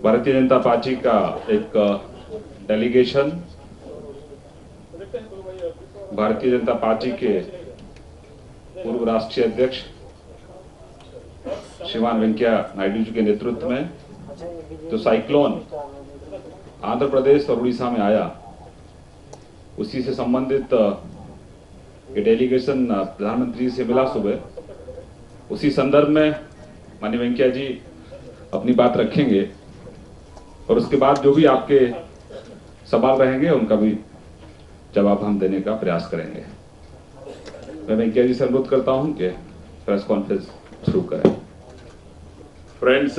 Bharatiya Janata party का एक delegation Bharatiya Janata party के पूर्व राष्ट्रीय अध्यक्ष श्रीमान वेंकैया नायडू जी के नेतृत्व में जो साइक्लोन आंध्र प्रदेश और उड़ीसा में आया, उसी से संबंधित ये डेलीगेशन प्रधानमंत्री से मिला सुबह। उसी संदर्भ में माननीय वेंकैया जी अपनी बात रखेंगे और उसके बाद जो भी आपके सवाल रहेंगे उनका भी जवाब हम देने का प्रयास करेंगे। मैं वेंकैया जी से अनुरोध करता हूं कि प्रेस कॉन्फ्रेंस शुरू करें। Friends,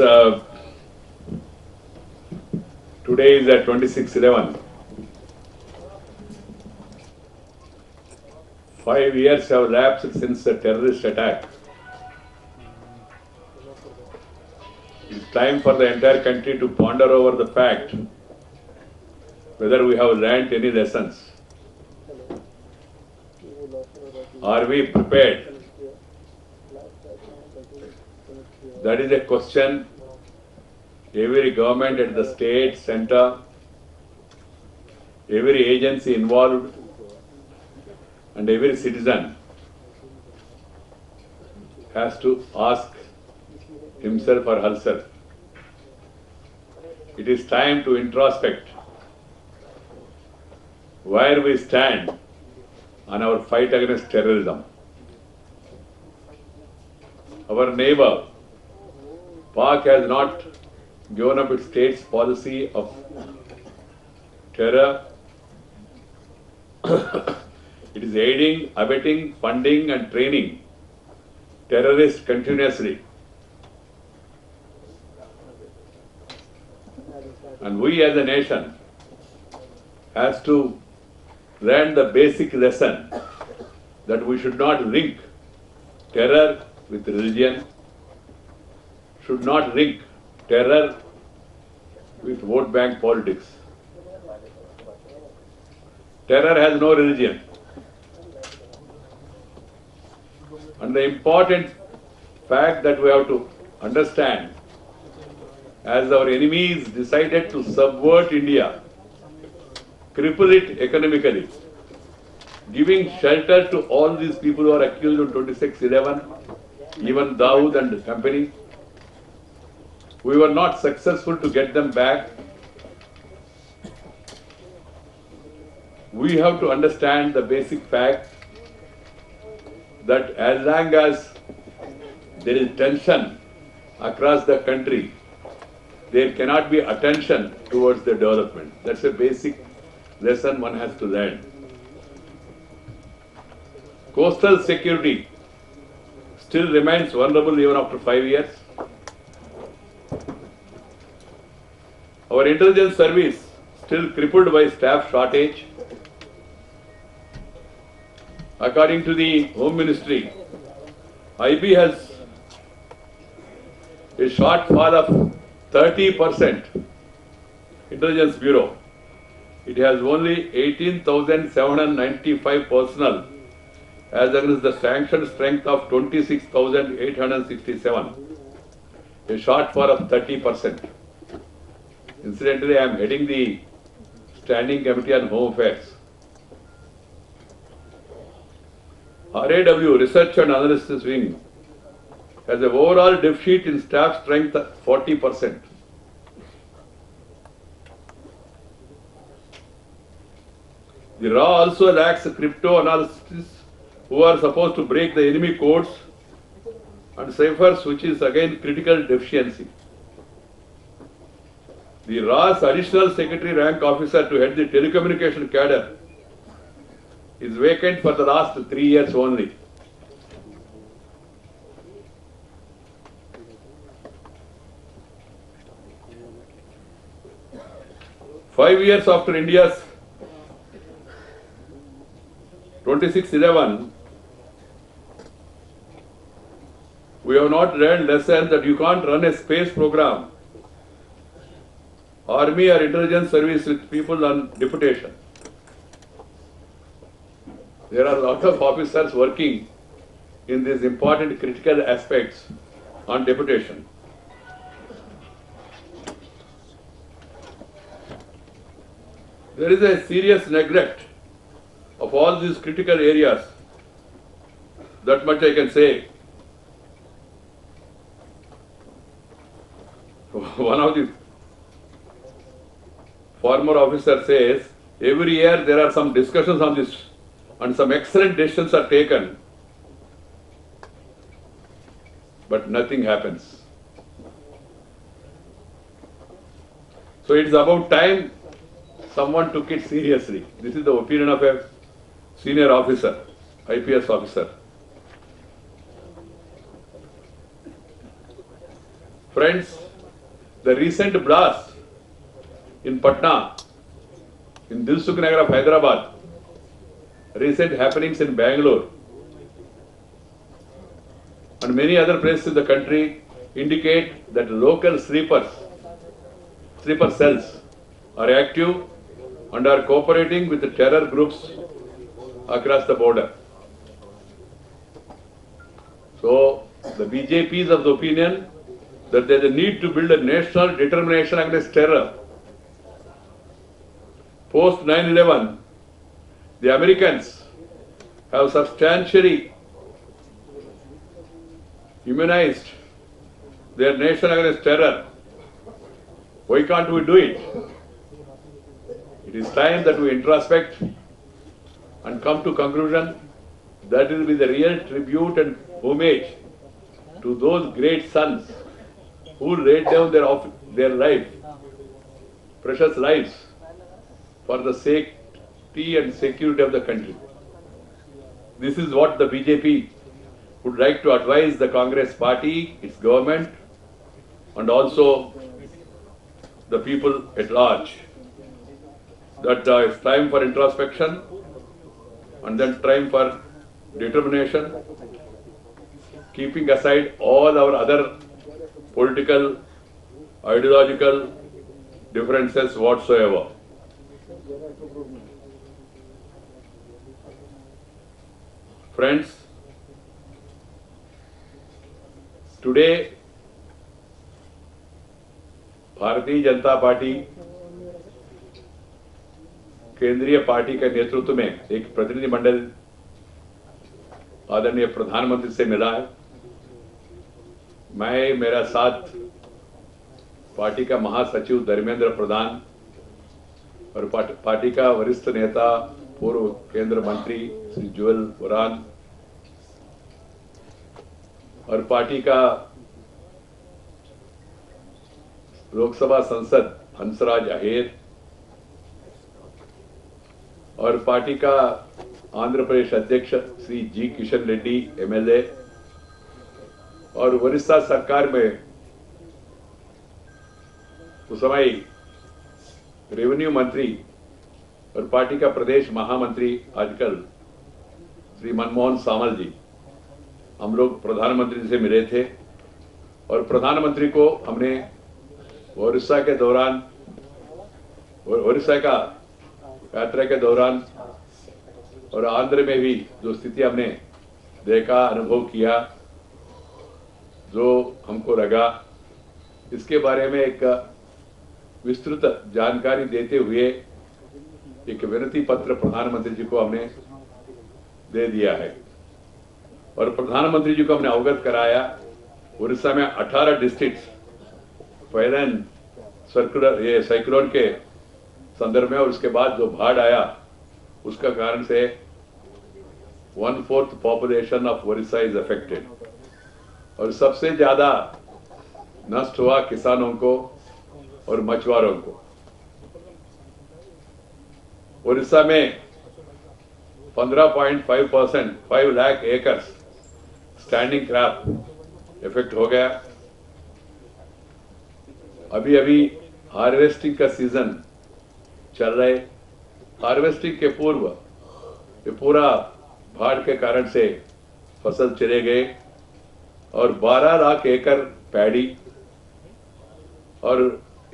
today is at 26/11. 5 years have elapsed since the terrorist attack. It's time for the entire country to ponder over the fact whether we have learnt any lessons. Are we prepared? That is a question every government at the state, center, every agency involved and every citizen has to ask himself or herself. It is time to introspect where we stand on our fight against terrorism. Our neighbor, Pak, has not given up its state's policy of terror. It is aiding, abetting, funding and training terrorists continuously. And we as a nation has to learn the basic lesson that we should not link terror with religion, should not link terror with vote bank politics. Terror has no religion. And the important fact that we have to understand, as our enemies decided to subvert India, cripple it economically, giving shelter to all these people who are accused on 26/11, even Dawood and company, we were not successful to get them back. We have to understand the basic fact that as long as there is tension across the country, there cannot be attention towards the development. That's a basic lesson one has to learn. Coastal security still remains vulnerable even after 5 years. Our intelligence service still crippled by staff shortage. According to the Home Ministry, IB has a shortfall of 30%. Intelligence Bureau, it has only 18,795 personnel as against the sanctioned strength of 26,867, a shortfall of 30%. Incidentally, I am heading the Standing Committee on Home Affairs. RAW, Research and Analysis Wing, has an overall deficit in staff strength of 40%. The RAW also lacks crypto analysts who are supposed to break the enemy codes and ciphers, which is again critical deficiency. The RAW's additional secretary rank officer to head the telecommunication cadre is vacant for the last 3 years only. Five years after India's 26/11, we have not learned lesson that you can't run a space program, army or intelligence service with people on deputation. There are a lot of officers working in these important critical aspects on deputation. There is a serious neglect of all these critical areas. That much I can say. One of the former officers says, every year there are some discussions on this and some excellent decisions are taken, but nothing happens. So it is about time someone took it seriously. This is the opinion of a senior officer, IPS officer. Friends, the recent blast in Patna, in Dilsukh Nagar of Hyderabad, recent happenings in Bangalore, and many other places in the country indicate that local sleeper cells are active and are cooperating with the terror groups across the border. So the BJP is of the opinion that there is a need to build a national determination against terror. Post 9/11, the Americans have substantially immunized their nation against terror. Why can't we do it? It is time that we introspect and come to conclusion. That will be the real tribute and homage to those great sons who laid down their life, precious lives, for the safety and security of the country. This is what the BJP would like to advise the Congress party, its government, and also the people at large. That it's time for introspection and then time for determination, keeping aside all our other political, ideological differences whatsoever. Friends, today Bharatiya Janata party केंद्रीय party के नेतृत्व में एक प्रतिनिधि मंडल आदरणीय प्रधानमंत्री से मिला है। मैं, मेरा साथ पार्टी का महासचिव धर्मेंद्र प्रधान और पार्टी का वरिष्ठ नेता पूर्व केंद्र मंत्री श्री जुअल ओराम और पार्टी का लोकसभा सांसद हंसराज अहीर और पार्टी का आंध्र प्रदेश अध्यक्ष श्री जी किशन रेड्डी MLA और उड़ीसा सरकार में उस समय रेवेन्यू मंत्री और पार्टी का प्रदेश महामंत्री आजकल श्री मनमोहन सामल जी, हम लोग प्रधानमंत्री से मिले थे और प्रधानमंत्री को हमने उड़ीसा के दौरान, उड़ीसा का यात्रा के दौरान और आंध्र में भी जो स्थिति हमने देखा, अनुभव किया, जो हमको लगा, इसके बारे में एक विस्तृत जानकारी देते हुए एक विनती पत्र प्रधानमंत्री जी को हमने दे दिया है और प्रधानमंत्री जी को हमने अवगत कराया। उड़ीसा में 18 डिस्ट्रिक्ट्स फैलन सर्कुलर ये साइक्लोन के संदर्भ में और उसके बाद जो बाढ़ आया उसका कारण से 1/4 population of Orissa is affected और सबसे ज्यादा नष्ट हुआ किसानों को और मछुआरों को। उड़ीसा में 15.5%, 5 lakh acres standing crop effect हो गया। अभी अभी हार्वेस्टिंग का सीजन चल रहा है। हार्वेस्टिंग के पूर्व ये पूरा बाढ़ के कारण से फसल चले गए और 12 लाख एकड़ पैडी और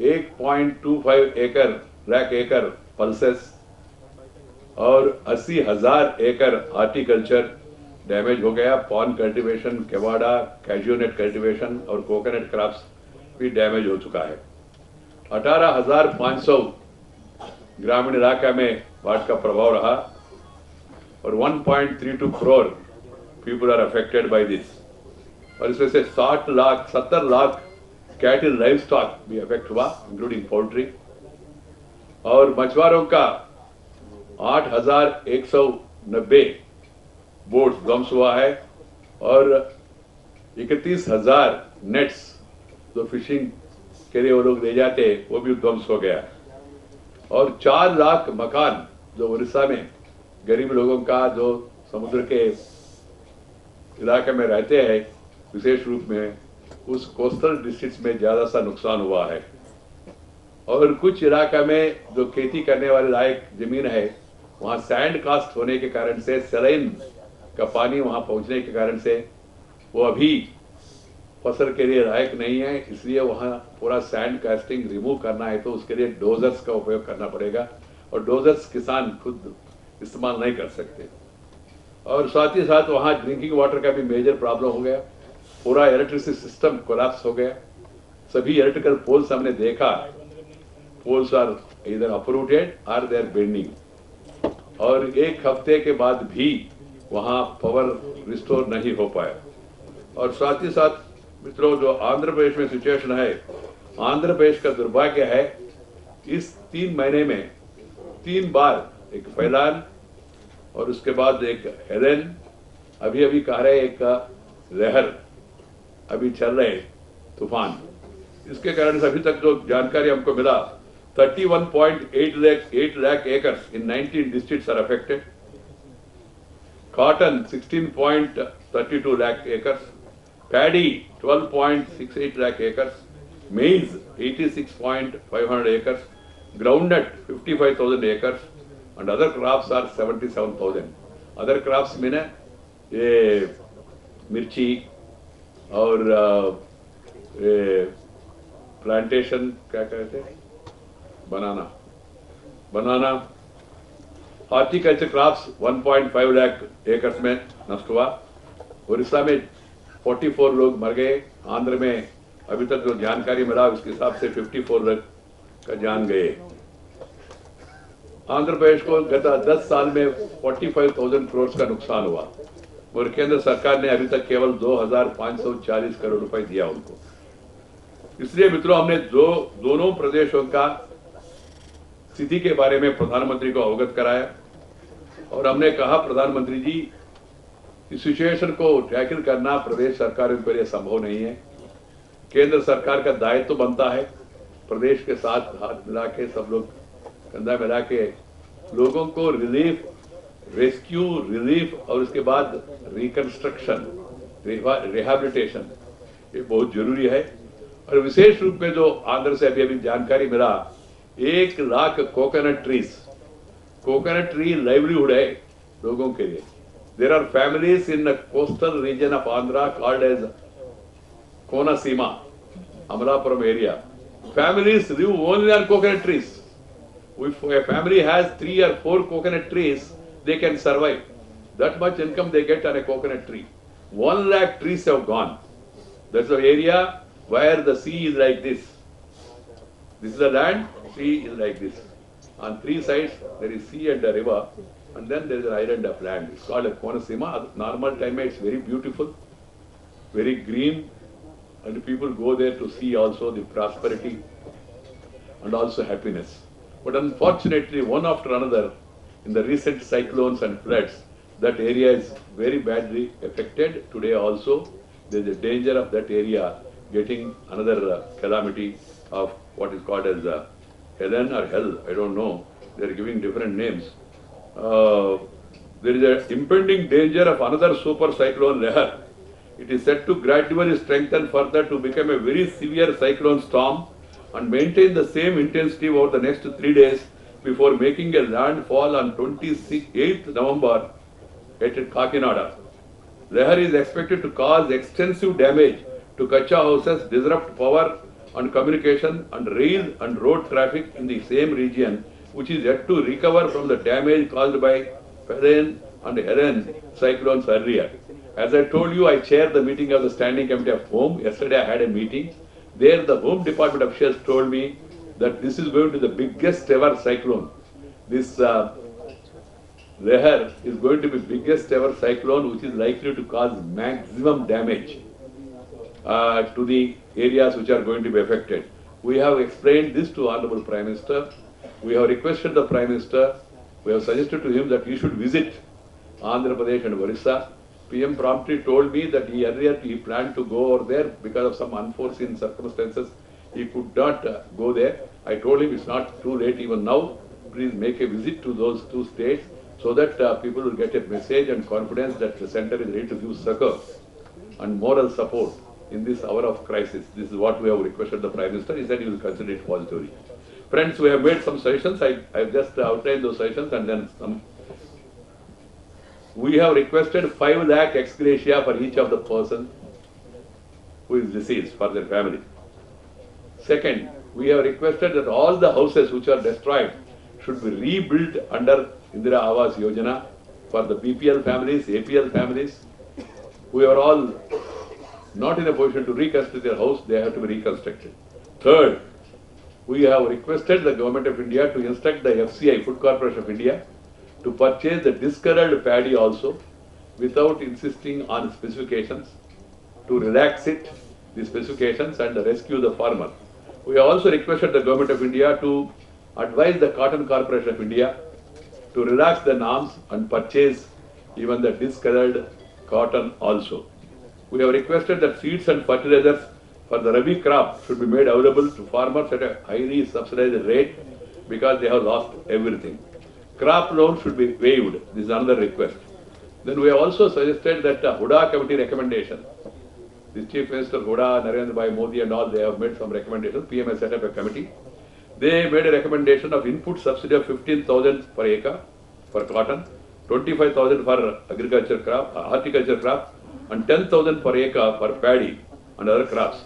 1.25 लाख एकड़ पल्सेस और 80,000 एकड़ हार्टिकल्चर डैमेज हो गया। पॉन कल्टीवेशन, केवाड़ा, कैज्यूनट कल्टीवेशन और कोकोनट क्रॉप्स भी डैमेज हो चुका है। 18,500 ग्रामीण इलाका में बाढ़ का प्रभाव रहा और 1.32 crore people are affected by this और इसमें से 70 लाख कैटल लाइव स्टॉक भी अफेक्ट हुआ इंक्लूडिंग पोल्ट्री और मछुआरों का 8,190 बोट्स ध्वंस हुआ है और 31,000 नेट्स जो फिशिंग के लिए वो लोग ले जाते वो भी ध्वंस हो गया और 4 लाख मकान जो उड़ीसा में गरीब लोगों का जो समुद्र के इलाके में रहते हैं विशेष रूप में उस कोस्टल डिस्ट्रिक्ट में ज्यादा सा नुकसान हुआ है और कुछ इलाका में जो खेती करने वाले लायक जमीन है वहां सैंड कास्ट होने के कारण से सलाइन का पानी वहां पहुंचने के कारण से वो अभी फसल के लिए लायक नहीं है, इसलिए वहां पूरा सैंड कास्टिंग रिमूव करना है तो उसके लिए डोजर्स का उपयोग करना पड़ेगा और डोजर्स किसान खुद इस्तेमाल नहीं कर सकते और साथ ही साथ वहां ड्रिंकिंग वाटर का भी मेजर प्रॉब्लम हो गया, पूरा इलेक्ट्रिसिटी सिस्टम कोलैप्स हो गया, सभी इलेक्ट्रिकल पोल्स हमने देखा, पोल्स आर इधर uprooted are they are bending और एक हफ्ते के बाद भी वहां पावर रिस्टोर नहीं हो पाया और साथ ही साथ मित्रों जो आंध्र प्रदेश में सिचुएशन है, आंध्र प्रदेश का दुर्भाग्य है इस 3 महीने में 3 बार एक फैलान और उसके बाद एक हेलेन, अभी कह रहे एक लहर अभी चल रहे तूफान, इसके कारण से अभी तक जो जानकारी हमको मिला 31.8 lakh acres in 19 districts are affected, cotton 16.32 lakh acres, paddy 12.68 lakh acres, maize 86.500 acres, groundnut 55,000 acres and other crops are 77,000. Other crops mean ये मिर्ची और प्लांटेशन क्या कहते हैं बनाना हॉर्टिकल्चर क्रॉप्स 1.5 लाख एकर्स में नष्ट हुआ। उड़ीसा में 44 लोग मर गए, आंध्र में अभी तक जो जानकारी मिला उसके हिसाब से 54 लोग का जान गए। आंध्र प्रदेश को गत 10 साल में 45,000 करोड़ का नुकसान हुआ और केंद्र सरकार ने अभी तक केवल 2,540 करोड़ रुपए दिया उनको। इसलिए मित्रों हमने दोनों प्रदेशों का स्थिति के बारे में प्रधानमंत्री को अवगत कराया और हमने कहा प्रधानमंत्री जी इस सिचुएशन को टैकल करना प्रदेश सरकारों के लिए संभव नहीं है, केंद्र सरकार का दायित्व तो बनता है प्रदेश के साथ हाथ मिला के सब लोग कंधा मिला के लोगों को रिलीफ, रेस्क्यू, रिलीफ और उसके बाद रिकंस्ट्रक्शन, रिहैबिलिटेशन ये बहुत जरूरी है। और विशेष रूप में जो आंध्र से अभी जानकारी मिला 1 लाख कोकोनट ट्री लाइवलीहुड है लोगों के लिए। There are families in coastal region of Andhra called as Konaseema, Amalapuram area. Families live only on coconut trees. If a family has 3 or 4 coconut trees, they can survive. That much income they get on a coconut tree. 1 lakh trees have gone. That's the area where the sea is like this. This is the land, sea is like this. On 3 sides there is sea and a river, and then there is an island of land. It's called a Konasima. Normal time it's very beautiful, very green, and people go there to see also the prosperity and also happiness. But unfortunately, one after another, in the recent cyclones and floods, that area is very badly affected. Today also, there is a danger of that area getting another calamity of what is called as Helen or Hell, I don't know. They are giving different names. There is an impending danger of another super cyclone Lehar. It is said to gradually strengthen further to become a very severe cyclone storm and maintain the same intensity over the next 3 days before making a landfall on 28th November at Kakinada. Lehar is expected to cause extensive damage to Kacha houses, disrupt power and communication and rail and road traffic in the same region, which is yet to recover from the damage caused by Phailin and Helen cyclones earlier. As I told you, I chaired the meeting of the Standing Committee of Home. Yesterday I had a meeting. There the Home Department officials told me that this is going to be the biggest ever cyclone This Reher is going to be biggest ever cyclone, which is likely to cause maximum damage to the areas which are going to be affected. We have explained this to Honorable Prime Minister. We have requested the Prime Minister. We have suggested to him that he should visit Andhra Pradesh and Orissa. PM promptly told me that he planned to go over there because of some unforeseen circumstances. He could not go there. I told him it's not too late even now. Please make a visit to those two states so that people will get a message and confidence that the center is ready to give succor and moral support in this hour of crisis. This is what we have requested the Prime Minister. He said he will consider it positively. Friends, we have made some suggestions. I have just outlined those suggestions and then some. We have requested 5 lakh ex gratia for each of the person who is deceased for their family. Second, we have requested that all the houses which are destroyed should be rebuilt under Indira Awas Yojana for the BPL families, APL families, who are all not in a position to reconstruct their house, they have to be reconstructed. Third, we have requested the Government of India to instruct the FCI, Food Corporation of India, to purchase the discolored paddy also without insisting on specifications, to relax it, the specifications, and rescue the farmer. We have also requested the Government of India to advise the Cotton Corporation of India to relax the norms and purchase even the discolored cotton also. We have requested that seeds and fertilizers for the Rabi crop should be made available to farmers at a highly subsidized rate because they have lost everything. Crop loans should be waived. This is another request. Then we have also suggested that Huda committee recommendation. The Chief Minister Huda, Narendra Bhai Modi and all, they have made some recommendations. PM has set up a committee. They made a recommendation of input subsidy of 15,000 per acre for cotton, 25,000 for agriculture crop, horticulture crop, and 10,000 per acre for paddy and other crops.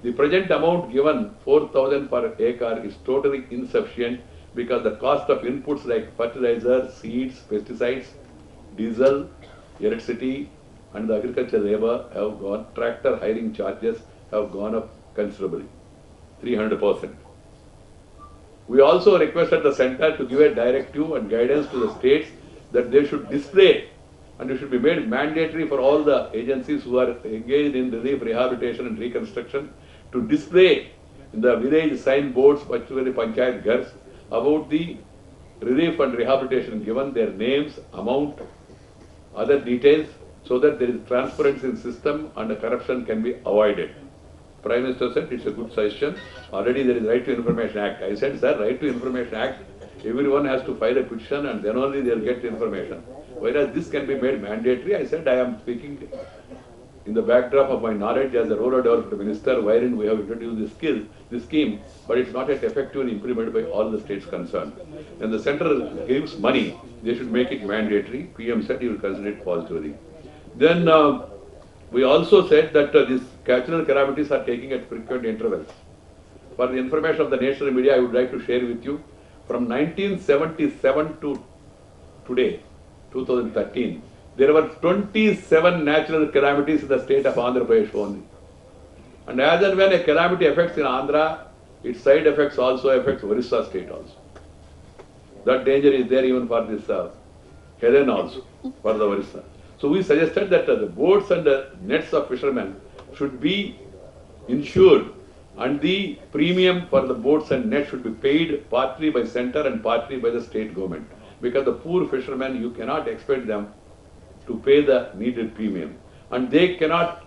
The present amount given, 4,000 per acre, is totally insufficient because the cost of inputs like fertilizer, seeds, pesticides, diesel, electricity, and the agriculture labor have gone, tractor hiring charges have gone up considerably, 300%. We also requested the center to give a directive and guidance to the states that they should display, and it should be made mandatory for all the agencies who are engaged in relief, rehabilitation and reconstruction to display in the village signboards, particularly Panchayat Ghars, about the relief and rehabilitation given, their names, amount, other details, so that there is transparency in system and the corruption can be avoided. Prime Minister said it's a good suggestion. Already there is Right to Information Act. I said, sir, Right to Information Act, everyone has to file a petition and then only they will get information. Whereas this can be made mandatory. I said, I am speaking in the backdrop of my knowledge as a rural development minister, wherein we have introduced this scheme, but it's not yet effectively implemented by all the states concerned. When the center gives money, they should make it mandatory. PM said he will consider it positively. Then we also said that these natural calamities are taking at frequent intervals. For the information of the national media, I would like to share with you, from 1977 to today, 2013, there were 27 natural calamities in the state of Andhra Pradesh only. And as and when a calamity affects in Andhra, its side effects also affects Orissa state also. That danger is there even for this Helen also, for the Orissa. So we suggested that the boats and the nets of fishermen should be insured and the premium for the boats and nets should be paid partly by center and partly by the state government. Because the poor fishermen, you cannot expect them to pay the needed premium. And they cannot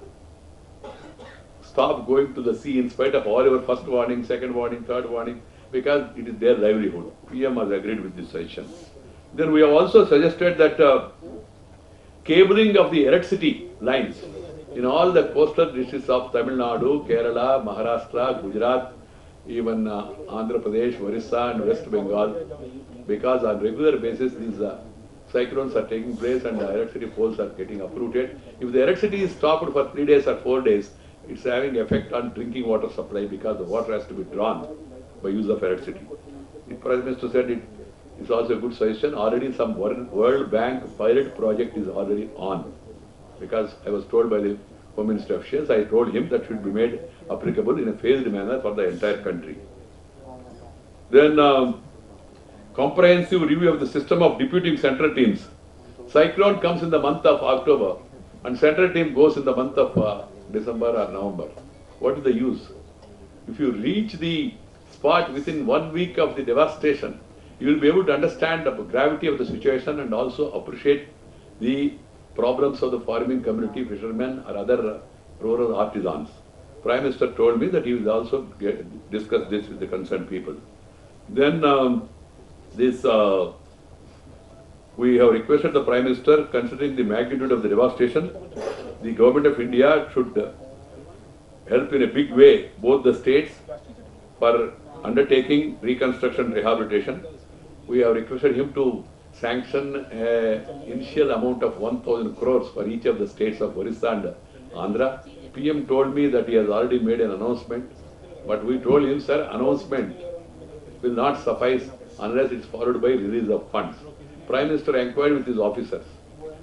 stop going to the sea in spite of all your first warning, second warning, third warning, because it is their livelihood. PM has agreed with this suggestion. Then we have also suggested that cabling of the electricity lines in all the coastal districts of Tamil Nadu, Kerala, Maharashtra, Gujarat, even Andhra Pradesh, Orissa and West Bengal, because on regular basis these cyclones are taking place and the electricity poles are getting uprooted. If the electricity is stopped for 3 days or 4 days, it's having effect on drinking water supply because the water has to be drawn by use of electricity. The Prime Minister said it's also a good suggestion. Already some World Bank pilot project is already on. Because I was told by the Home Minister officials, I told him that should be made applicable in a phased manner for the entire country. Then comprehensive review of the system of deputing central teams. Cyclone comes in the month of October and central team goes in the month of December or November. What is the use? If you reach the spot within 1 week of the devastation, you will be able to understand the gravity of the situation and also appreciate the problems of the farming community, fishermen or other rural artisans. Prime Minister told me that he will also discuss this with the concerned people. Then we have requested the Prime Minister, considering the magnitude of the devastation, the Government of India should help in a big way both the states for undertaking reconstruction rehabilitation. We have requested him to sanction an initial amount of 1,000 crores for each of the states of Orissa and Andhra. PM told me that he has already made an announcement, but we told him, sir, announcement will not suffice unless it's followed by release of funds. Prime Minister inquired with his officers.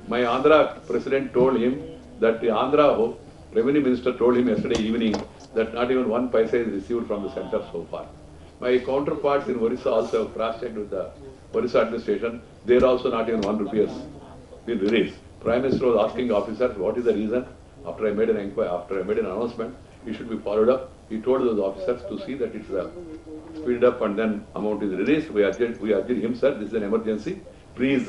My Andhra President told him that the Andhra Revenue Minister told him yesterday evening that not even 1 paisa is received from the center so far. My counterparts in Orissa also have cross-checked with the Orissa administration. There also not even 1 rupee has been released. Prime Minister was asking officers what is the reason. After I made an inquiry, after I made an announcement, it should be followed up. He told those officers to see that it's speeded up and then amount is released. We urged him, sir, this is an emergency. Please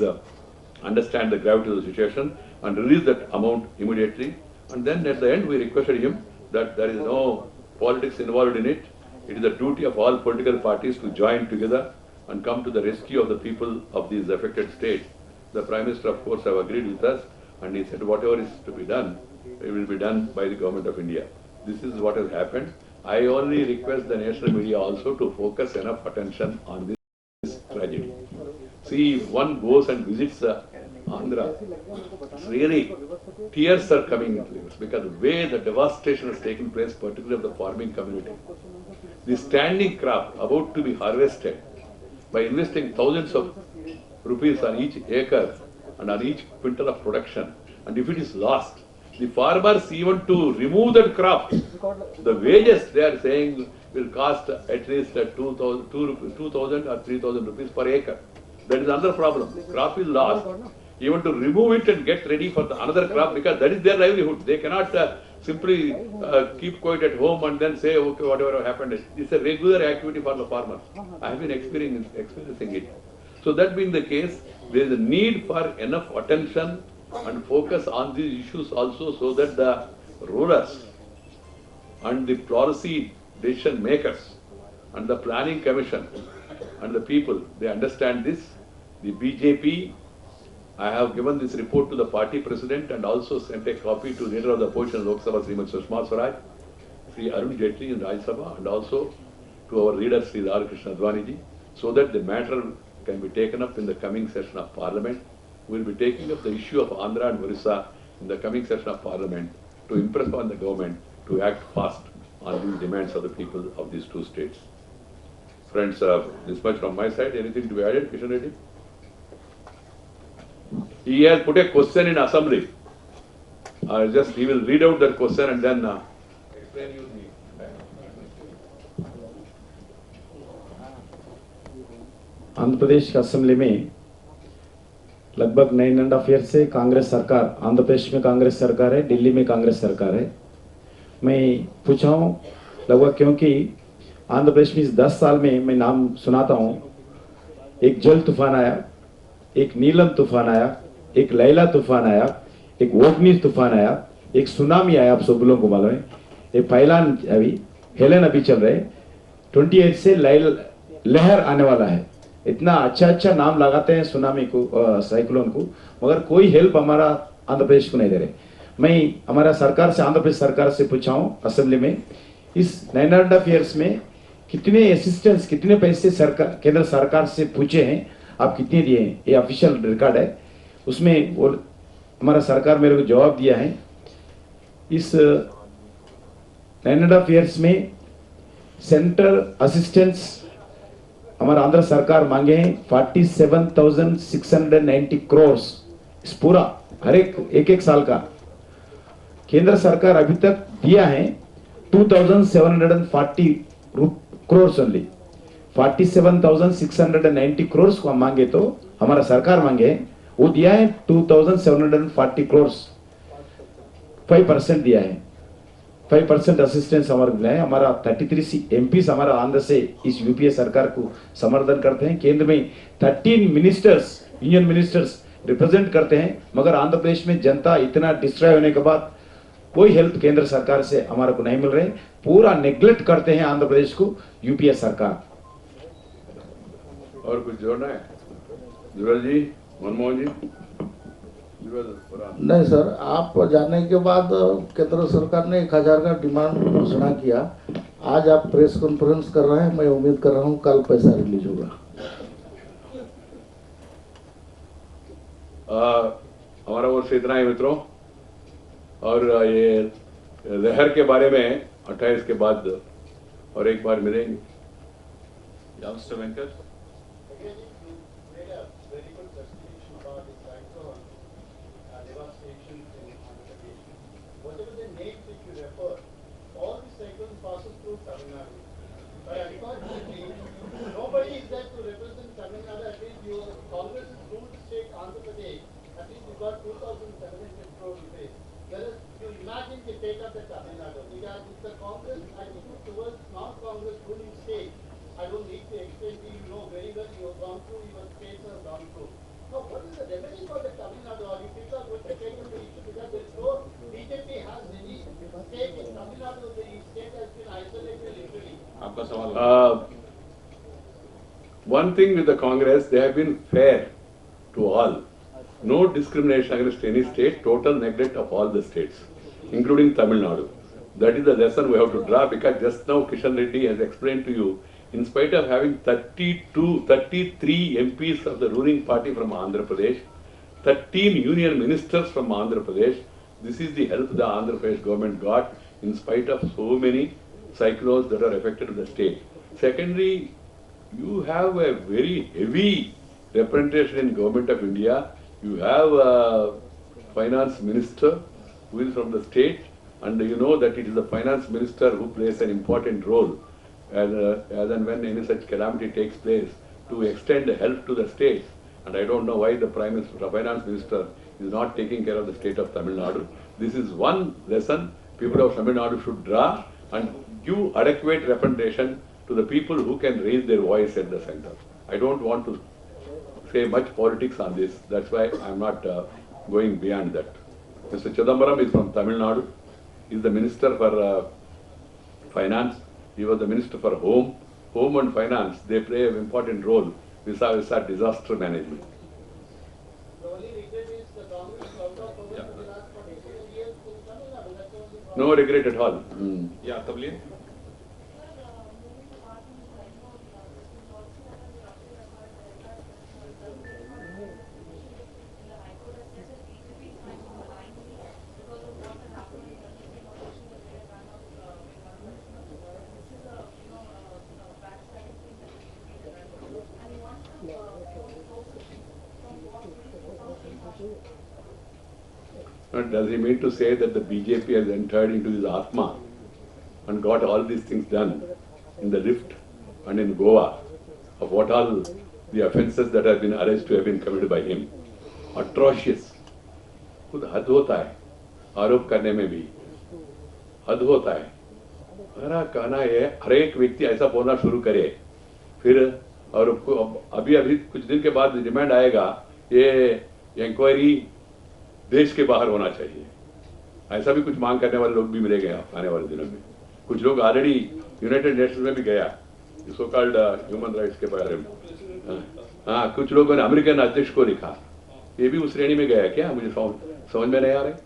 understand the gravity of the situation and release that amount immediately. And then at the end, we requested him that there is no politics involved in it. It is the duty of all political parties to join together and come to the rescue of the people of these affected states. The Prime Minister, of course, have agreed with us, and he said whatever is to be done, it will be done by the Government of India. This is what has happened. I only request the national media also to focus enough attention on this tragedy. See, if one goes and visits Andhra, really tears are coming into it because the way the devastation has taken place, particularly of the farming community. The standing crop about to be harvested, by investing thousands of rupees on each acre and on each quintal of production, and if it is lost, the farmers even to remove that crop, the wages they are saying will cost at least 2,000 or 3,000 rupees per acre. That is another problem. Crop is lost. Even to remove it and get ready for the another crop, because that is their livelihood. They cannot simply keep quiet at home and then say, okay, whatever happened. It's a regular activity for the farmers. I have been experiencing it. So that being the case, there is a need for enough attention and focus on these issues also, so that the rulers and the policy decision makers and the planning commission and the people, they understand this. The BJP, I have given this report to the party president and also sent a copy to leader of the opposition Lok Sabha, Srimati Sushma Swaraj, Shri Arun Jaitley in Rajya Sabha, and also to our leader Shri Radhakrishna Advaniji, so that the matter can be taken up in the coming session of Parliament. We will be taking up the issue of Andhra and Orissa in the coming session of Parliament to impress upon the government to act fast on these demands of the people of these two states. Friends, this much from my side. Anything to be added, Kishan Reddy? He has put a question in assembly. He will read out that question and then explain you the. Andhra Pradesh की assembly में लगभग 9.5 year से कांग्रेस सरकार, आंध्र प्रदेश में कांग्रेस सरकार है, दिल्ली में कांग्रेस सरकार है। मैं पूछा हूँ लगभग, क्योंकि आंध्र प्रदेश में इस 10 साल में मैं नाम सुनाता हूँ, एक जल तूफान आया, एक नीलम तूफान आया, एक लैला तूफान आया, एक ओगनी तूफान आया, एक सुनामी आया, आप सब लोगों को मालूम है, एक फाइलान अभी हेलन अभी चल रहे, 28 से लहर आने वाला है। इतना अच्छा नाम लगाते हैं सुनामी को, साइक्लोन को, मगर कोई हेल्प हमारा आंध्र प्रदेश को नहीं दे रहे। मैं हमारा सरकार से, आंध्र प्रदेश सरकार से पूछा हूँ असेंबली में, इस 9.5 ईयर्स में कितने असिस्टेंस, कितने पैसे सरकार, केंद्र सरकार से पूछे हैं, आप कितने दिए हैं? ये ऑफिशियल रिकॉर्ड है, उसमें वो हमारा सरकार मेरे को जवाब दिया है। इस 9.5 ईयर्स में सेंट्रल असिस्टेंस हमारा आंध्र सरकार मांगे हैं 47,690 crores, इस पूरा हर एक साल का। केंद्र सरकार अभी तक दिया है 2,740 crores ओनली। 47,690 crores को हम मांगे तो हमारा सरकार मांगे वो दिया है 2,740 crores 5% दिया है 5% असिस्टेंस हमारा मिला है हमारा 33 MPs हमारा आंध्र से इस यूपीए सरकार को समर्थन करते हैं केंद्र में 13 मिनिस्टर्स यूनियन मिनिस्टर्स रिप्रेजेंट करते हैं मगर आंध्र प्रदेश में जनता इतना डिस्ट्रॉय होने के बाद कोई हेल्प केंद्र सरकार से हमारे को नहीं मिल रहे पूरा नेग्लेक्ट करते हैं आंध्र प्रदेश को यूपीए सरकार। और कुछ जोड़ना है जुगल जी मनमोहन जी नहीं सर, आप जाने के बाद केंद्र सरकार ने 1000 का डिमांड घोषणा किया। आज आप प्रेस कॉन्फ्रेंस कर रहे हैं, मैं उम्मीद कर रहा हूं कल पैसा रिलीज होगा। हमारा ओर से इतना ही मित्रों, और ये लहर के बारे में 28 के बाद और एक बार मिलेंगे। Mister Venkat nobody is there to represent Tamil Nadu. At least your Congress is ruled state Andhra Pradesh. At least you got 2,700 crore rupees. Whereas you imagine the state of the Tamil Nadu. Because if the Congress attitude towards non-Congress ruling state, I don't need to explain to you, you know very well you have gone through, your states have gone through. So what is the remedy for the Tamil Nadu? Or you people are going to take up the issue because there is no BJP has any stake in Tamil Nadu. The state has been isolated literally. आपका सवाल One thing with the Congress, they have been fair to all. No discrimination against any state, total neglect of all the states, including Tamil Nadu. That is the lesson we have to draw, because just now Kishan Reddy has explained to you, in spite of having 33 MPs of the ruling party from Andhra Pradesh, 13 union ministers from Andhra Pradesh, this is the help the Andhra Pradesh government got in spite of so many cyclones that are affected the state. Secondly, you have a very heavy representation in Government of India. You have a finance minister who is from the state, and you know that it is the finance minister who plays an important role as and when any such calamity takes place to extend help to the states. And I don't know why the finance minister is not taking care of the state of Tamil Nadu. This is one lesson people of Tamil Nadu should draw and give adequate representation to the people who can raise their voice at the center. I don't want to say much politics on this. That's why I'm not going beyond that. Mr. Chidambaram is from Tamil Nadu. He is the Minister for Finance. He was the Minister for Home and Finance. They play an important role vis-a-vis disaster management. The only regret is the Congress is out of power for the last 47 years in Tamil Nadu. That's the only problem. No regret at all. या तबलीग Does he mean to say that the BJP has entered into his Atma and got all these things done in the lift and in Goa of what all the offences that have been alleged to have been committed by him? Atrocious. खुद हद होता है आरोप करने में भी हद होता है। मेरा कहना है हर एक व्यक्ति ऐसा बोलना शुरू करे फिर और अभी कुछ दिन के बाद डिमांड आएगा ये इंक्वायरी देश के बाहर होना चाहिए। ऐसा भी कुछ मांग करने वाले लोग भी मिलेंगे आने वाले दिनों में। कुछ लोग ऑलरेडी यूनाइटेड नेशंस में भी गया सो कॉल्ड ह्यूमन राइट्स के बारे में। हाँ, कुछ लोगों ने अमेरिकन अध्यक्ष को लिखा, ये भी उस श्रेणी में गया क्या? मुझे समझ में नहीं आ रहा।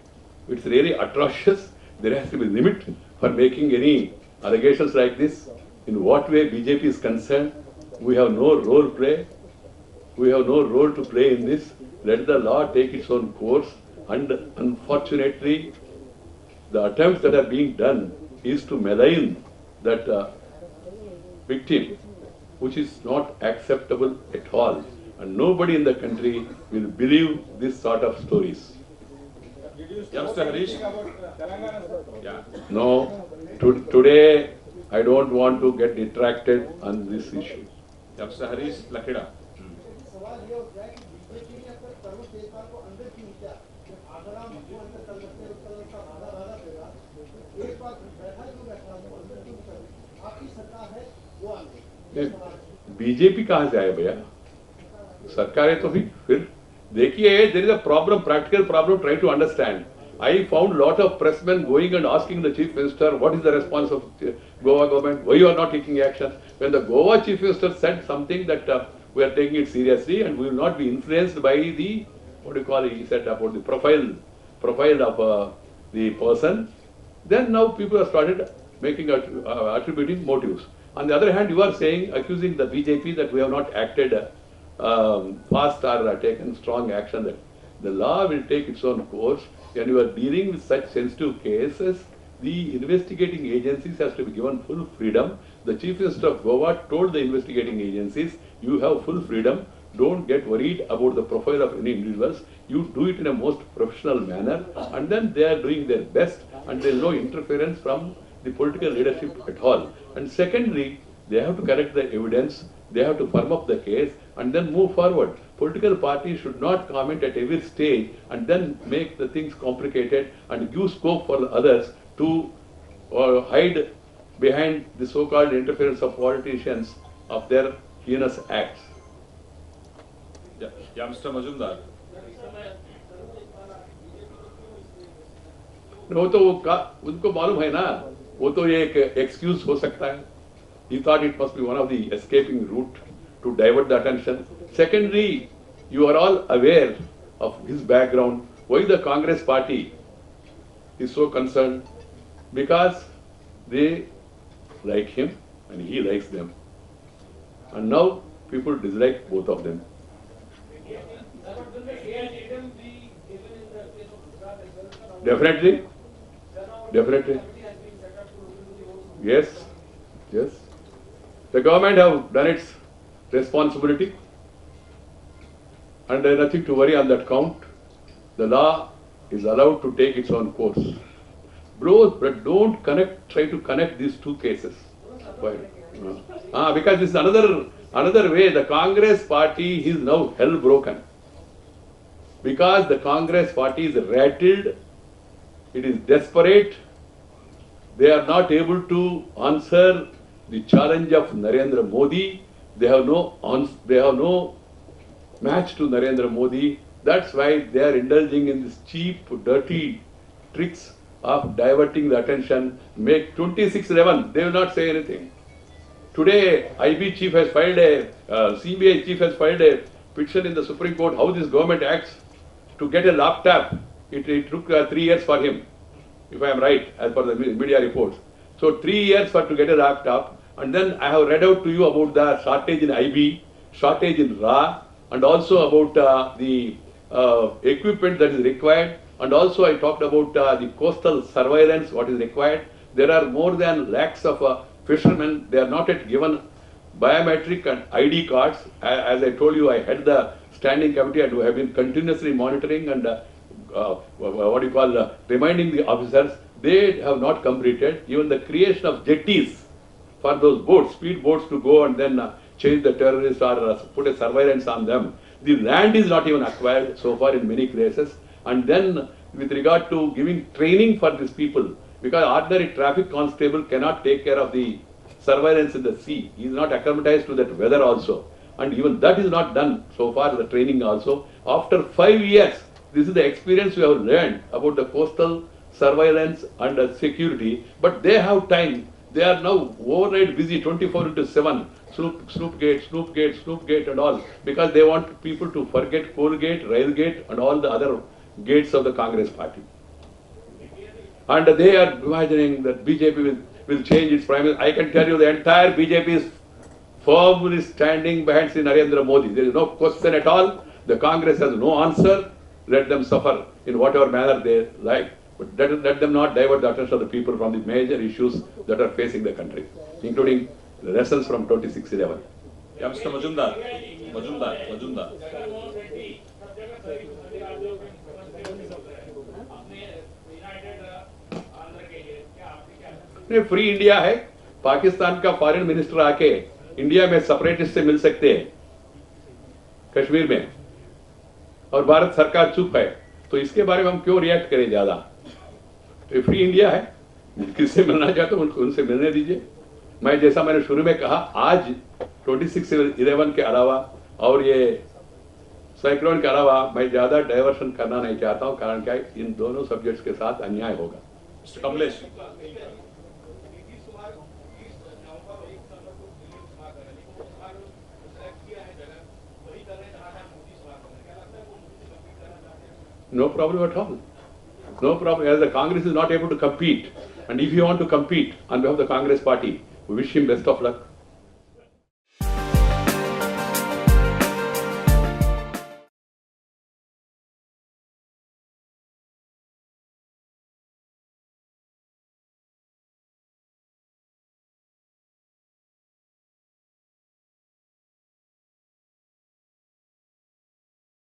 It's really atrocious. There has to be limit for making any allegations like this. In what way BJP is concerned, we have no role play. We have no role to play in this. Let the law take its own course. And unfortunately, the attempts that are being done is to malign that victim, which is not acceptable at all. And nobody in the country will believe this sort of stories. Mr. Harish? Yeah. No, today I don't want to get detracted on this issue. Youngster Harish Lakida. सवाल ये उठता है कि BJP ने अपने सर्व नेताओं को अंदर क्यों किया? जब आगरा मुख्यमंत्री कर सकते हैं उसका उसका भागा देगा, एक बात बैठा क्यों बैठा है अंदर क्यों कर? आपकी सरकार है वो आगे बीजेपी कहाँ से आया भैया? सरकार है तो फिर देखिए, there is a problem, practical problem. Try to understand. I found lot of pressmen going and asking the Chief Minister, what is the response of Goa government? Why you are not taking action? When the Goa Chief Minister said something that we are taking it seriously and we will not be influenced by the, what do you call it, he said about the profile of the person, then now people have started making attributing motives. On the other hand, you are saying, accusing the BJP that we have not acted fast or taken strong action, that the law will take its own course. When you are dealing with such sensitive cases, the investigating agencies has to be given full freedom. The Chief Minister of Goa told the investigating agencies, you have full freedom, don't get worried about the profile of any individuals, you do it in a most professional manner, and then they are doing their best and there is no interference from the political leadership at all. And secondly, they have to correct the evidence, they have to firm up the case and then move forward. Political parties should not comment at every stage and then make the things complicated and give scope for others to hide behind the so-called interference of politicians of their heinous acts. Yeah, Mr. Majumdar. वो तो उनको मालूम है ना, वो तो एक excuse हो सकता है. He thought it must be one of the escaping route to divert the attention. Secondly, you are all aware of his background. Why the Congress party is so concerned? Because they like him and he likes them. And now people dislike both of them. Definitely. Definitely. Yes. Yes. The government have done its responsibility and there is nothing to worry on that count. The law is allowed to take its own course. But don't try to connect these two cases. Why? Because this is another way. The Congress party is now hell broken. Because the Congress party is rattled, it is desperate, they are not able to answer the challenge of Narendra Modi. They have no match to Narendra Modi. That's why they are indulging in this cheap, dirty tricks of diverting the attention. Make 2611, they will not say anything. Today, IB chief has filed CBI chief has filed a petition in the Supreme Court how this government acts to get a laptop. It took 3 years for him, if I am right, as per the media reports. So 3 years to get a laptop. And then I have read out to you about the shortage in IB, shortage in RA, and also about the equipment that is required. And also I talked about the coastal surveillance, what is required. There are more than lakhs of fishermen. They are not yet given biometric and ID cards. As I told you, I had the standing committee and we have been continuously monitoring and reminding the officers. They have not completed. Even the creation of jetties for those boats, speed boats to go and then chase the terrorists or put a surveillance on them. The land is not even acquired so far in many places. And then with regard to giving training for these people, because ordinary traffic constable cannot take care of the surveillance in the sea. He is not acclimatized to that weather also. And even that is not done so far, the training also. After 5 years, this is the experience we have learned about the coastal surveillance and security. But they have time. They are now overnight busy 24/7, Snoop gate and all, because they want people to forget coal gate, rail gate and all the other gates of the Congress party. And they are imagining that BJP will change its prime minister. I can tell you the entire BJP is firmly standing behind Shri Narendra Modi. There is no question at all. The Congress has no answer. Let them suffer in whatever manner they like. But let them not divert the attention of the people from the major issues that are facing the country, including the lessons from 2611. Yeah, Mr. Majumdar. Free India है. पाकिस्तान का foreign minister आके India में separatist से मिल सकते हैं कश्मीर में, और भारत सरकार चुप है, तो इसके बारे में हम क्यों रिएक्ट करें ज्यादा? तो फ्री इंडिया है, किससे मिलना चाहते हो उनसे मिलने दीजिए। मैं जैसा मैंने शुरू में कहा, आज 26/11 के अलावा और ये साइक्लोन के अलावा मैं ज्यादा डाइवर्शन करना नहीं चाहता हूं, कारण क्या है, इन दोनों सब्जेक्ट्स के साथ अन्याय होगा। Kamlesh, No problem at all. No problem. As the Congress is not able to compete, and if you want to compete on behalf of the Congress party, we wish him best of luck.